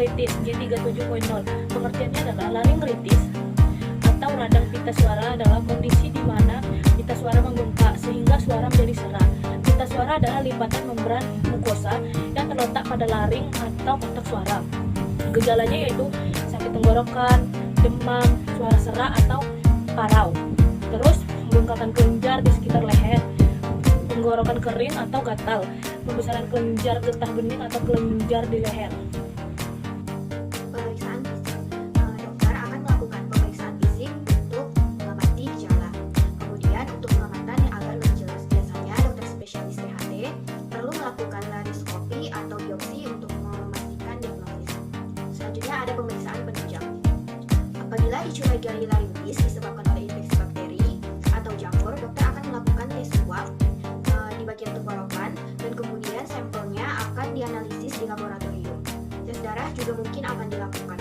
kritis G37.0. Pengertiannya adalah laringritis atau radang pita suara adalah kondisi di mana pita suara membengkak sehingga suara menjadi serak. Pita suara adalah lipatan membran mukosa yang terletak pada laring atau kotak suara. Gejalanya yaitu sakit tenggorokan, demam, suara serak atau parau. Terus pembengkakan kelenjar di sekitar leher, tenggorokan kering atau gatal, pembesaran kelenjar getah bening atau kelenjar di leher. Pemeriksaan fisik. Dokter akan melakukan pemeriksaan fisik untuk mengamati gejala. Kemudian untuk pengamatan yang agar lebih jelas, biasanya dokter spesialis THT perlu melakukan laryngoscopy atau biopsi untuk memastikan diagnosis. Selanjutnya ada pemeriksaan penunjang. Apabila dicurigai laringitis disebabkan oleh infeksi bakteri atau jamur, dokter akan melakukan tes swab di bagian tenggorokan dan kemudian sampelnya akan dianalisis di laboratorium. Tes darah juga mungkin akan dilakukan.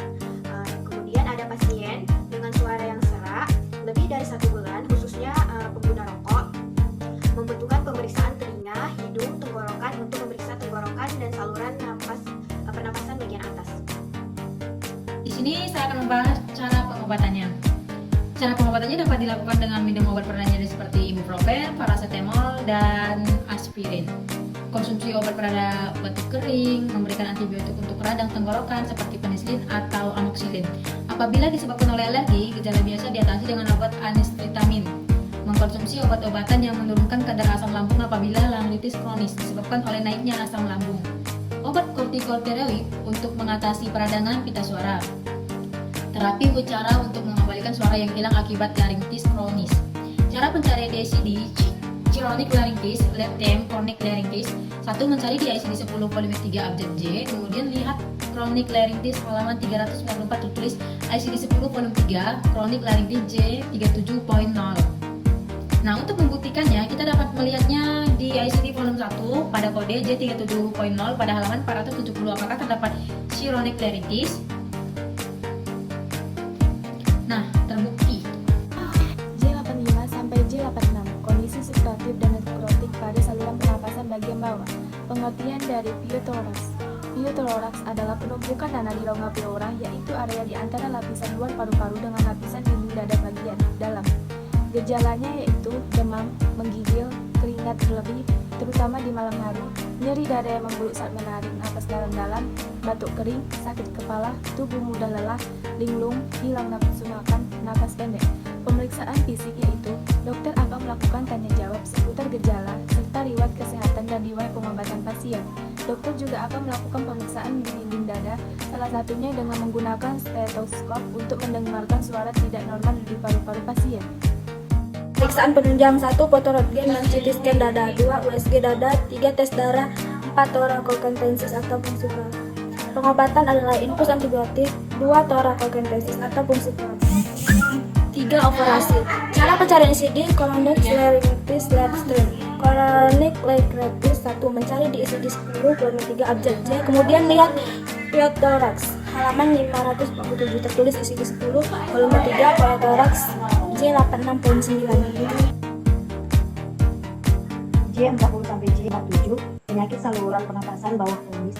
Kemudian ada pasien dengan suara yang serak lebih dari 1 bulan, khususnya pengguna rokok, membutuhkan pemeriksaan telinga, hidung, tenggorokan untuk memeriksa tenggorokan dan saluran pernapasan bagian atas. Di sini saya akan membahas cara pengobatannya. Cara pengobatannya dapat dilakukan dengan minum obat pereda nyeri seperti ibuprofen, paracetamol, dan aspirin. Konsumsi obat pereda batuk kering, memberikan antibiotik untuk radang tenggorokan seperti penisilin atau amoxicillin. Apabila disebabkan oleh alergi, gejala biasa diatasi dengan obat antihistamin. Mengkonsumsi obat-obatan yang menurunkan kadar asam lambung apabila laringitis kronis disebabkan oleh naiknya asam lambung. Obat kortikosteroid untuk mengatasi peradangan pita suara. Terapi bicara untuk mengembalikan suara yang hilang akibat laringitis kronis. Cara pencarian DICD, chronic laryngitis, lab term chronic laryngitis. 1. Mencari di ICD 10 volume 3 abjad J, kemudian lihat chronic laryngitis halaman 394 tertulis ICD 10 volume 3 chronic laryngitis J 37.0. Nah, untuk membuktikannya, kita dapat melihatnya di ICD volume 1 pada kode J37.0 pada halaman 470. Apakah terdapat chronic laryngitis? Nah, terbukti. J85 sampai J86, kondisi subtraktif dan nekrotik pada saluran pernapasan bagian bawah. Pengertian dari pyotoraks. Pyotoraks adalah penumpukan nanah di rongga pleura, yaitu area di antara lapisan luar paru-paru dengan lapisan dinding dada bagian dalam. Gejalanya yaitu demam, menggigil, keringat berlebih, terutama di malam hari, nyeri dada yang membelut saat menarik napas dalam-dalam, batuk kering, sakit kepala, tubuh mudah lelah, linglung, hilang nafsu makan, napas pendek. Pemeriksaan fisik yaitu dokter akan melakukan tanya jawab seputar gejala serta riwayat kesehatan dan riwayat pengobatan pasien. Dokter juga akan melakukan pemeriksaan di dinding dada, salah satunya dengan menggunakan stetoskop untuk mendengarkan suara tidak normal di paru-paru pasien. Pemeriksaan penunjang 1. Foto röntgen dan CT scan dada. 2. USG dada. 3. Tes darah. 4. Torakokentensis atau fungsi perawat. Pengobatan adalah infus antibiotik. 2. Torakokentensis atau fungsi perawat. 3. Operasi. Cara pencarian ICD chronic laryngitis lab term. Chronic laryngitis 1. Mencari di ICD 10 volume 3 abjad J, kemudian lihat pyotoraks halaman 547 tertulis ICD 10 volume 3 pyotoraks J86.9. J40 sampai J47 penyakit saluran pernapasan bawah kronis.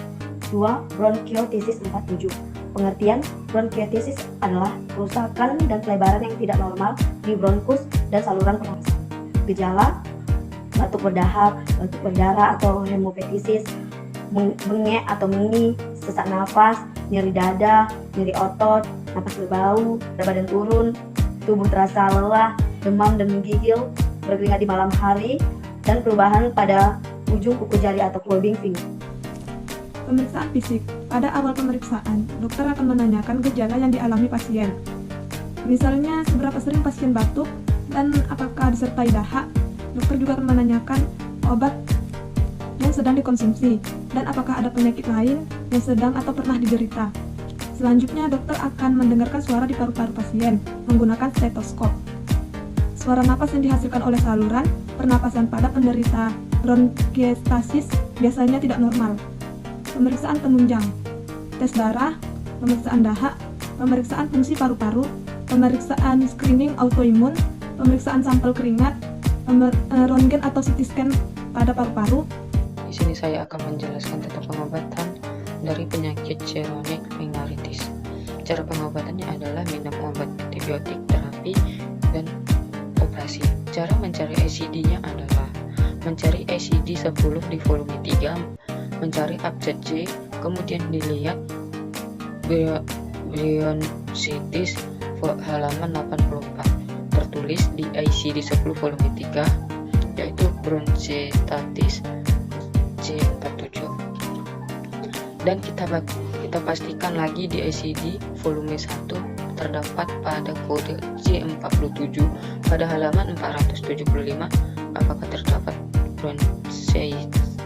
2. Bronkiolitis 47. Pengertian bronkiolitis adalah kerusakan dan pelebaran yang tidak normal di bronkus dan saluran pernapasan. Gejala batuk berdahak, batuk berdarah atau hemopetisis, bengek atau mengi, sesak nafas, nyeri dada, nyeri otot, napas berbau, berat badan turun, tubuh terasa lelah, demam dan menggigil, berkeringat di malam hari, dan perubahan pada ujung kuku jari atau clubbing finger. Pemeriksaan fisik. Pada awal pemeriksaan, dokter akan menanyakan gejala yang dialami pasien. Misalnya, seberapa sering pasien batuk dan apakah disertai dahak. Dokter juga akan menanyakan obat yang sedang dikonsumsi dan apakah ada penyakit lain yang sedang atau pernah diderita. Selanjutnya, dokter akan mendengarkan suara di paru-paru pasien menggunakan stetoskop. Suara napas yang dihasilkan oleh saluran pernapasan pada penderita bronkiektasis biasanya tidak normal. Pemeriksaan penunjang, tes darah, pemeriksaan dahak, pemeriksaan fungsi paru-paru, pemeriksaan screening autoimun, pemeriksaan sampel keringat, röntgen atau CT scan pada paru-paru. Di sini saya akan menjelaskan tentang pengobatan dari penyakit chronic rhinitis. Cara pengobatannya adalah minum obat antibiotik, terapi, dan operasi. Cara mencari ICD-nya adalah mencari ICD 10 di volume 3, mencari abjad J, kemudian dilihat bronchitis halaman 84, tertulis di ICD 10 volume 3, yaitu bronchitis J47. Dan kita pastikan lagi di ICD volume 1 terdapat pada kode J47 pada halaman 475 apakah terdapat bronchitis